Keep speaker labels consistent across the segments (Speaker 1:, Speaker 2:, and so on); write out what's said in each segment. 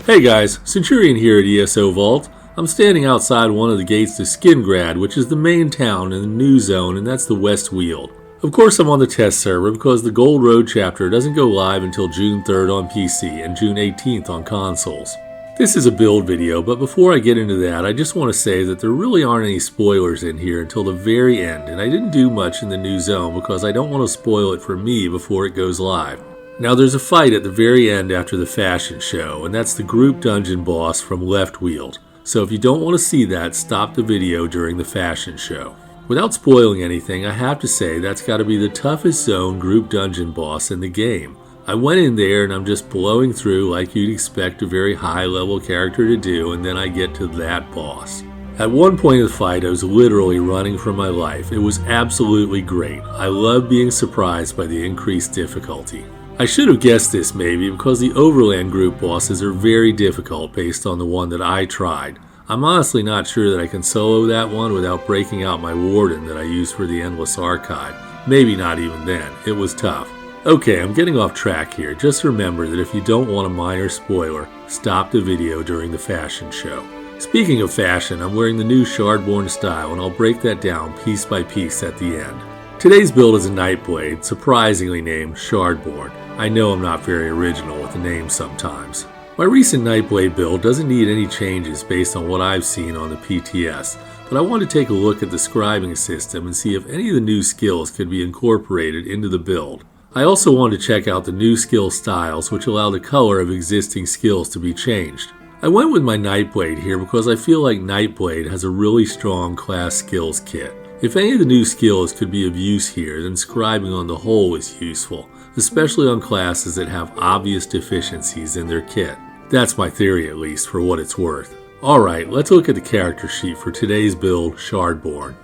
Speaker 1: Hey guys, Centurion here at ESO Vault. I'm standing outside one of the gates to Skingrad, which is the main town in the new zone, and that's the West Weald. Of course I'm on the test server because the Gold Road chapter doesn't go live until June 3rd on PC and June 18th on consoles. This is a build video, but before I get into that, I just want to say that there really aren't any spoilers in here until the very end, and I didn't do much in the new zone because I don't want to spoil it for me before it goes live. Now there's a fight at the very end after the fashion show, and that's the group dungeon boss from Left Weald. So if you don't want to see that, stop the video during the fashion show. Without spoiling anything, I have to say that's got to be the toughest zone group dungeon boss in the game. I went in there and I'm just blowing through like you'd expect a very high level character to do, and then I get to that boss. At one point of the fight, I was literally running for my life. It was absolutely great. I love being surprised by the increased difficulty. I should have guessed this maybe because the Overland group bosses are very difficult based on the one that I tried. I'm honestly not sure that I can solo that one without breaking out my Warden that I used for the Endless Archive. Maybe not even then. It was tough. Okay, I'm getting off track here. Just remember that if you don't want a minor spoiler, stop the video during the fashion show. Speaking of fashion, I'm wearing the new Shardborn style, and I'll break that down piece by piece at the end. Today's build is a Nightblade, surprisingly named Shardborn. I know I'm not very original with the name sometimes. My recent Nightblade build doesn't need any changes based on what I've seen on the PTS, but I want to take a look at the scribing system and see if any of the new skills could be incorporated into the build. I also want to check out the new skill styles, which allow the color of existing skills to be changed. I went with my Nightblade here because I feel like Nightblade has a really strong class skills kit. If any of the new skills could be of use here, then scribing on the whole is useful, especially on classes that have obvious deficiencies in their kit. That's my theory at least, for what it's worth. Alright, let's look at the character sheet for today's build, Shardborn.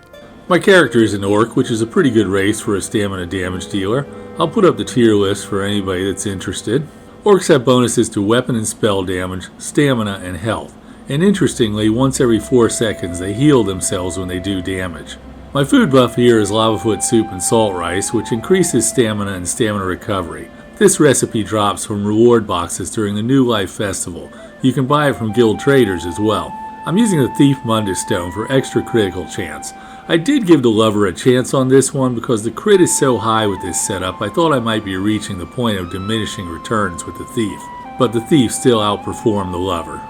Speaker 1: My character is an Orc, which is a pretty good race for a stamina damage dealer. I'll put up the tier list for anybody that's interested. Orcs have bonuses to weapon and spell damage, stamina, and health. And interestingly, once every 4 seconds they heal themselves when they do damage. My food buff here is lavafoot soup and salt rice, which increases stamina and stamina recovery. This recipe drops from reward boxes during the New Life Festival. You can buy it from guild traders as well. I'm using the Thief Mundus Stone for extra critical chance. I did give the Lover a chance on this one because the crit is so high with this setup. I thought I might be reaching the point of diminishing returns with the Thief, but the Thief still outperformed the Lover.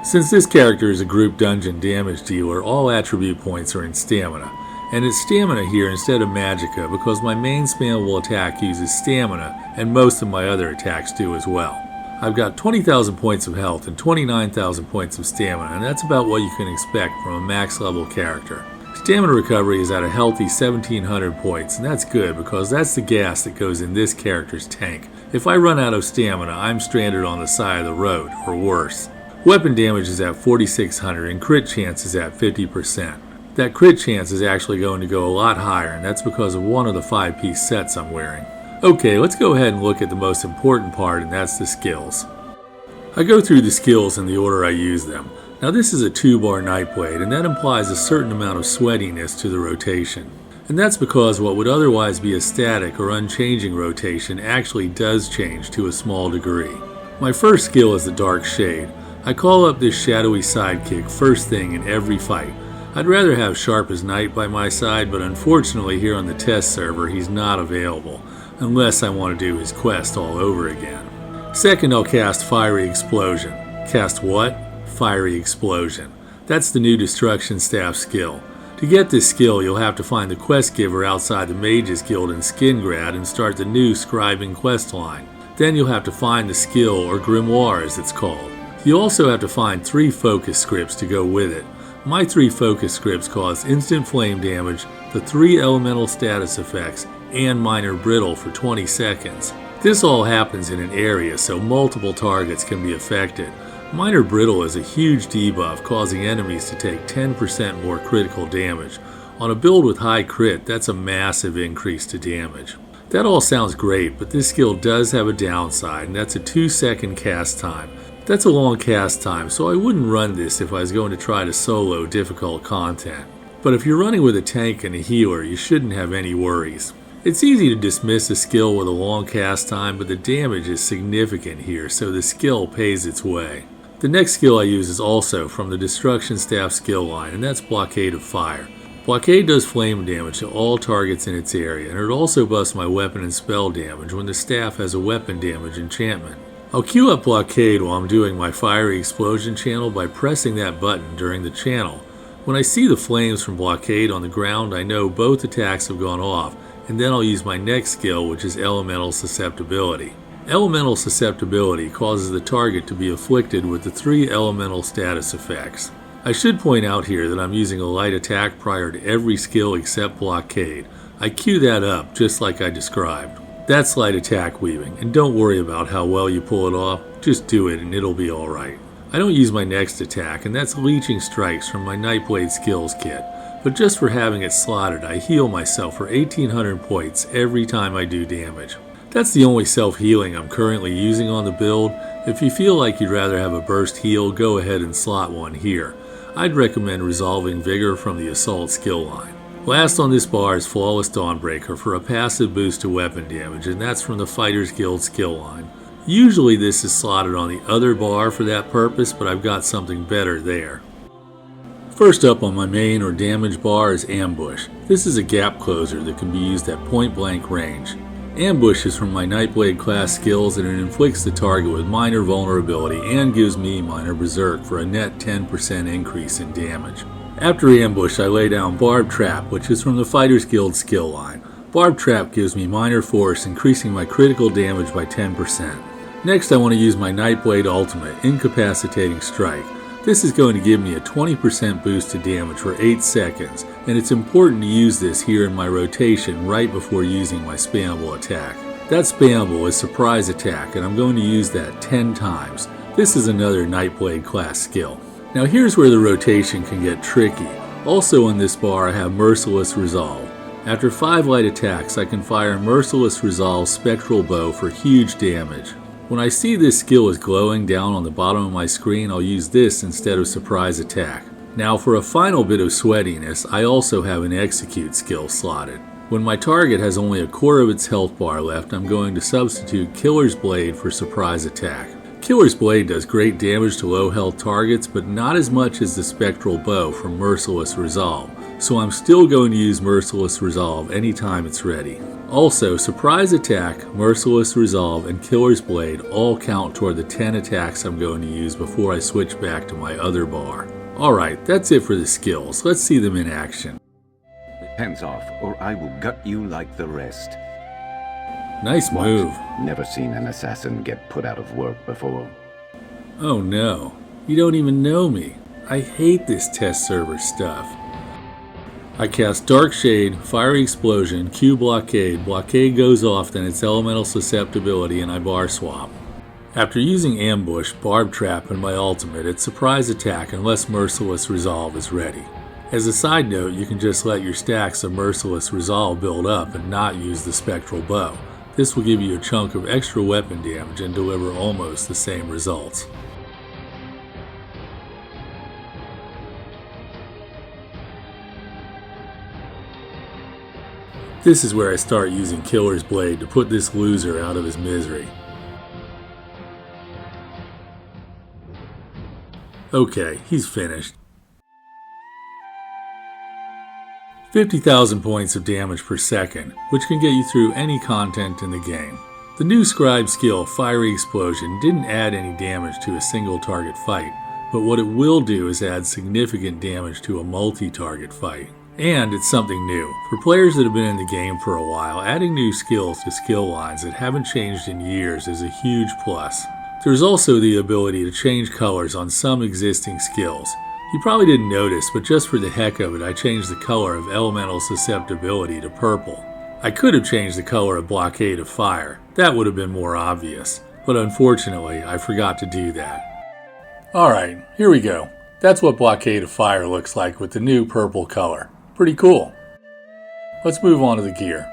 Speaker 1: Since this character is a group dungeon damage dealer, all attribute points are in stamina. And it's stamina here instead of magicka because my main spammable attack uses stamina and most of my other attacks do as well. I've got 20,000 points of health and 29,000 points of stamina, and that's about what you can expect from a max level character. Stamina recovery is at a healthy 1,700 points, and that's good because that's the gas that goes in this character's tank. If I run out of stamina, I'm stranded on the side of the road, or worse. Weapon damage is at 4,600 and crit chance is at 50%. That crit chance is actually going to go a lot higher, and that's because of one of the 5-piece sets I'm wearing. Okay, let's go ahead and look at the most important part, and that's the skills. I go through the skills in the order I use them. Now this is a 2-bar Nightblade, and that implies a certain amount of sweatiness to the rotation. And that's because what would otherwise be a static or unchanging rotation actually does change to a small degree. My first skill is the Dark Shade. I call up this shadowy sidekick first thing in every fight. I'd rather have Sharp as Night by my side, but unfortunately here on the test server he's not available, unless I want to do his quest all over again. Second, I'll cast Fiery Explosion. Cast what? Fiery Explosion. That's the new Destruction Staff skill. To get this skill, you'll have to find the quest giver outside the Mages Guild in Skingrad and start the new Scribing quest line. Then you'll have to find the skill, or Grimoire as it's called. You'll also have to find 3 focus scripts to go with it. My 3 focus scripts cause instant flame damage, the 3 elemental status effects, and minor brittle for 20 seconds. This all happens in an area, so multiple targets can be affected. Minor brittle is a huge debuff, causing enemies to take 10% more critical damage. On a build with high crit, that's a massive increase to damage. That all sounds great, but this skill does have a downside, and that's a 2-second cast time. That's a long cast time, so I wouldn't run this if I was going to try to solo difficult content. But if you're running with a tank and a healer, you shouldn't have any worries. It's easy to dismiss a skill with a long cast time, but the damage is significant here, so the skill pays its way. The next skill I use is also from the Destruction Staff skill line, and that's Blockade of Fire. Blockade does flame damage to all targets in its area, and it also buffs my weapon and spell damage when the staff has a weapon damage enchantment. I'll queue up Blockade while I'm doing my Fiery Explosion channel by pressing that button during the channel. When I see the flames from Blockade on the ground, I know both attacks have gone off, and then I'll use my next skill, which is Elemental Susceptibility. Elemental Susceptibility causes the target to be afflicted with the 3 elemental status effects. I should point out here that I'm using a light attack prior to every skill except Blockade. I queue that up just like I described. That's light attack weaving, and don't worry about how well you pull it off, just do it and it'll be alright. I don't use my next attack, and that's Leeching Strikes from my Nightblade skills kit, but just for having it slotted I heal myself for 1800 points every time I do damage. That's the only self-healing I'm currently using on the build. If you feel like you'd rather have a burst heal, go ahead and slot one here. I'd recommend Resolving Vigor from the Assault skill line. Last on this bar is Flawless Dawnbreaker for a passive boost to weapon damage, and that's from the Fighters Guild skill line. Usually this is slotted on the other bar for that purpose, but I've got something better there. First up on my main or damage bar is Ambush. This is a gap closer that can be used at point blank range. Ambush is from my Nightblade class skills, and it inflicts the target with minor vulnerability and gives me minor berserk for a net 10% increase in damage. After Ambush, I lay down Barb Trap, which is from the Fighters Guild skill line. Barb Trap gives me minor force, increasing my critical damage by 10%. Next, I want to use my Nightblade Ultimate, Incapacitating Strike. This is going to give me a 20% boost to damage for 8 seconds, and it's important to use this here in my rotation right before using my spammable attack. That spammable is Surprise Attack, and I'm going to use that 10 times. This is another Nightblade class skill. Now here's where the rotation can get tricky. Also on this bar I have Merciless Resolve. After 5 light attacks I can fire Merciless Resolve Spectral Bow for huge damage. When I see this skill is glowing down on the bottom of my screen, I'll use this instead of Surprise Attack. Now for a final bit of sweatiness, I also have an Execute skill slotted. When my target has only a quarter of its health bar left, I'm going to substitute Killer's Blade for Surprise Attack. Killer's Blade does great damage to low health targets, but not as much as the Spectral Bow from Merciless Resolve, so I'm still going to use Merciless Resolve anytime it's ready. Also, Surprise Attack, Merciless Resolve, and Killer's Blade all count toward the 10 attacks I'm going to use before I switch back to my other bar. Alright, that's it for the skills. Let's see them in action.
Speaker 2: Hands off, or I will gut you like the rest.
Speaker 1: Nice move.
Speaker 2: Never seen an assassin get put out of work before.
Speaker 1: Oh no, you don't even know me. I hate this test server stuff. I cast Dark Shade, Fiery Explosion, Q Blockade. Blockade goes off, then its Elemental Susceptibility, and I bar swap. After using Ambush, Barb Trap, and my ultimate, it's Surprise Attack unless Merciless Resolve is ready. As a side note, you can just let your stacks of Merciless Resolve build up and not use the Spectral Bow. This will give you a chunk of extra weapon damage and deliver almost the same results. This is where I start using Killer's Blade to put this loser out of his misery. Okay, he's finished. 50,000 points of damage per second, which can get you through any content in the game. The new Scribe skill, Fiery Explosion, didn't add any damage to a single target fight, but what it will do is add significant damage to a multi-target fight. And it's something new. For players that have been in the game for a while, adding new skills to skill lines that haven't changed in years is a huge plus. There's also the ability to change colors on some existing skills. You probably didn't notice, but just for the heck of it, I changed the color of Elemental Susceptibility to purple. I could have changed the color of Blockade of Fire. That would have been more obvious, but unfortunately, I forgot to do that. Alright, here we go. That's what Blockade of Fire looks like with the new purple color. Pretty cool. Let's move on to the gear.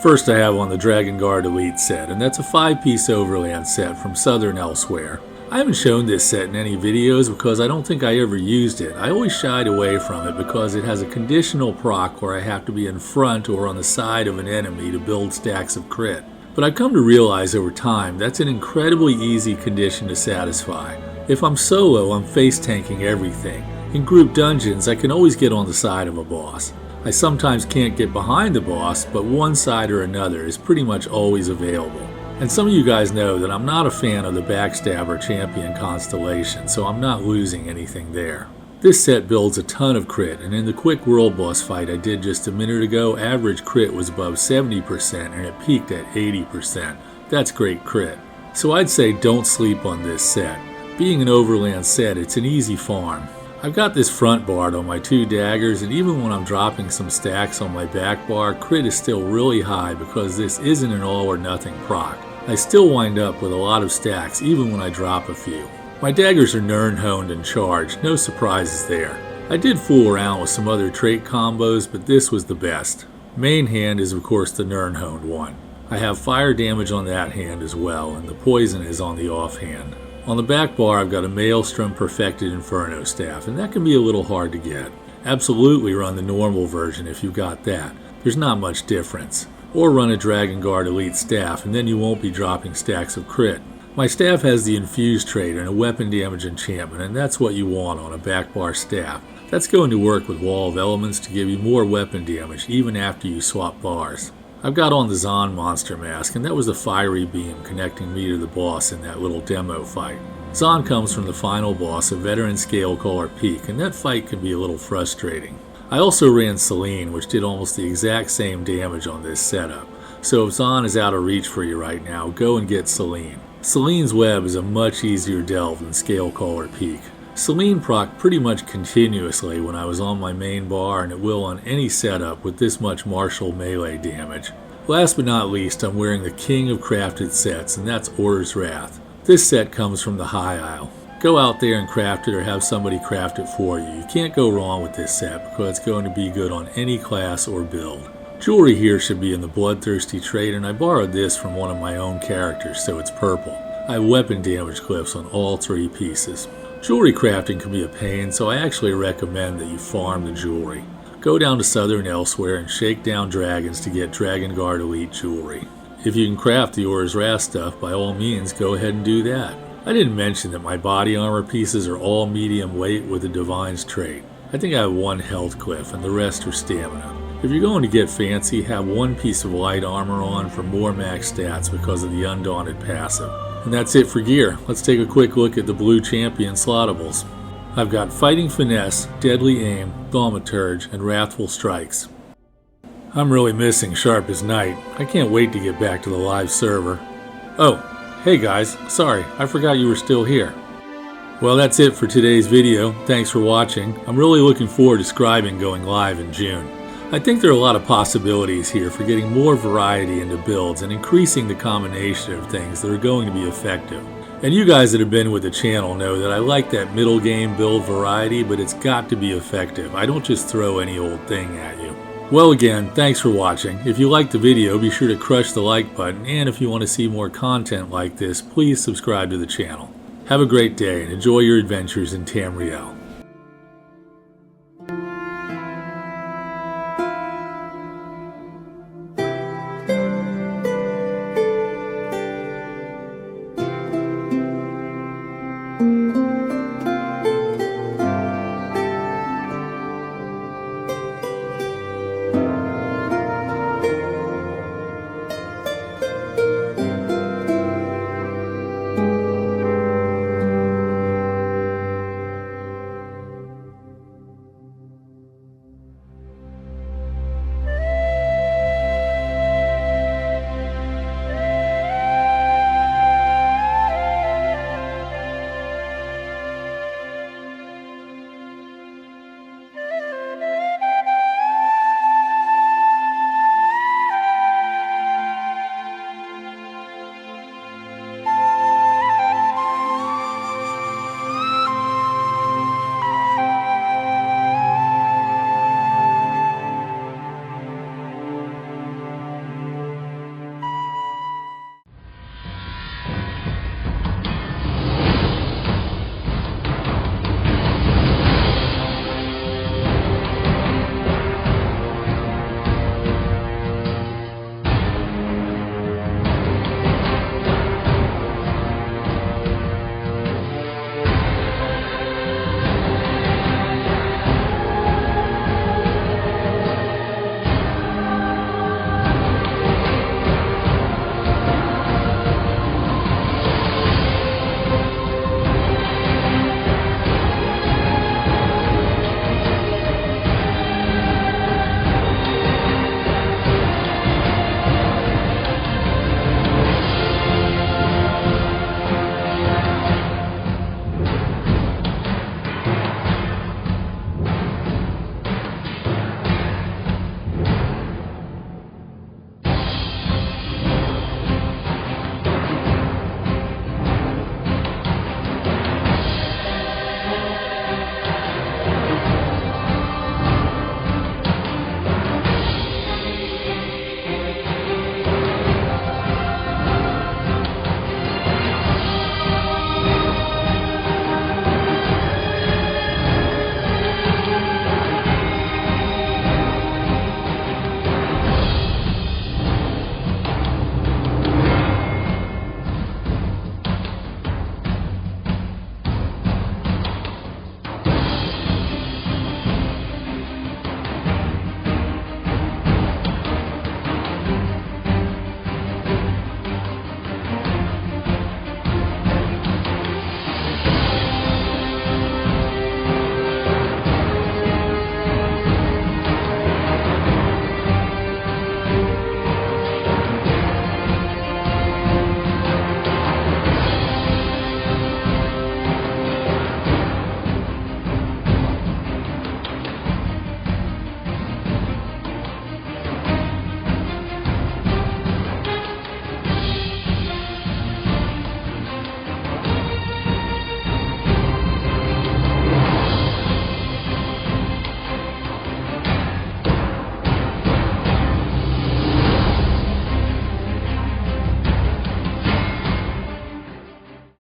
Speaker 1: First I have on the Dragon Guard Elite set, and that's a 5-piece overland set from Southern Elsewhere. I haven't shown this set in any videos because I don't think I ever used it. I always shied away from it because it has a conditional proc where I have to be in front or on the side of an enemy to build stacks of crit. But I've come to realize over time that's an incredibly easy condition to satisfy. If I'm solo, I'm face tanking everything. In group dungeons, I can always get on the side of a boss. I sometimes can't get behind the boss, but one side or another is pretty much always available. And some of you guys know that I'm not a fan of the Backstabber Champion constellation, so I'm not losing anything there. This set builds a ton of crit, and in the quick world boss fight I did just a minute ago, average crit was above 70% and it peaked at 80%. That's great crit. So I'd say don't sleep on this set. Being an overland set, it's an easy farm. I've got this front bard on my 2 daggers, and even when I'm dropping some stacks on my back bar, crit is still really high because this isn't an all or nothing proc. I still wind up with a lot of stacks even when I drop a few. My daggers are Nirn-honed and charged, no surprises there. I did fool around with some other trait combos, but this was the best. Main hand is of course the Nirn-honed one. I have fire damage on that hand as well, and the poison is on the offhand. On the back bar I've got a Maelstrom Perfected Inferno staff, and that can be a little hard to get. Absolutely run the normal version if you've got that. There's not much difference. Or run a Dragon Guard Elite staff, and then you won't be dropping stacks of crit. My staff has the infused trait and a weapon damage enchantment, and that's what you want on a back bar staff. That's going to work with Wall of Elements to give you more weapon damage even after you swap bars. I've got on the Zon monster mask, and that was the fiery beam connecting me to the boss in that little demo fight. Zon comes from the final boss, a veteran Scalecaller Peak, and that fight can be a little frustrating. I also ran Selene, which did almost the exact same damage on this setup. So if Zon is out of reach for you right now, go and get Selene. Selene's web is a much easier delve than Scalecaller Peak. Selene proc pretty much continuously when I was on my main bar, and it will on any setup with this much martial melee damage. Last but not least, I'm wearing the king of crafted sets, and that's Orr's Wrath. This set comes from the High Isle. Go out there and craft it or have somebody craft it for you. You can't go wrong with this set because it's going to be good on any class or build. Jewelry here should be in the Bloodthirsty trait, and I borrowed this from one of my own characters, so it's purple. I have weapon damage clips on all 3 pieces. Jewelry crafting can be a pain, so I actually recommend that you farm the jewelry. Go down to Southern Elsewhere and shake down dragons to get Dragon Guard Elite jewelry. If you can craft the Orr's Wrath stuff, by all means go ahead and do that. I didn't mention that my body armor pieces are all medium weight with the Divine's trait. I think I have 1 health cliff and the rest are stamina. If you're going to get fancy, have 1 piece of light armor on for more max stats because of the Undaunted passive. And that's it for gear. Let's take a quick look at the Blue Champion slottables. I've got Fighting Finesse, Deadly Aim, Thaumaturge, and Wrathful Strikes. I'm really missing Sharp as Night. I can't wait to get back to the live server. Oh, hey guys, sorry, I forgot you were still here. Well, that's it for today's video. Thanks for watching. I'm really looking forward to Scribing going live in June. I think there are a lot of possibilities here for getting more variety into builds and increasing the combination of things that are going to be effective. And you guys that have been with the channel know that I like that middle game build variety, but it's got to be effective. I don't just throw any old thing at you. Well, again, thanks for watching. If you liked the video, be sure to crush the like button, and if you want to see more content like this, please subscribe to the channel. Have a great day and enjoy your adventures in Tamriel.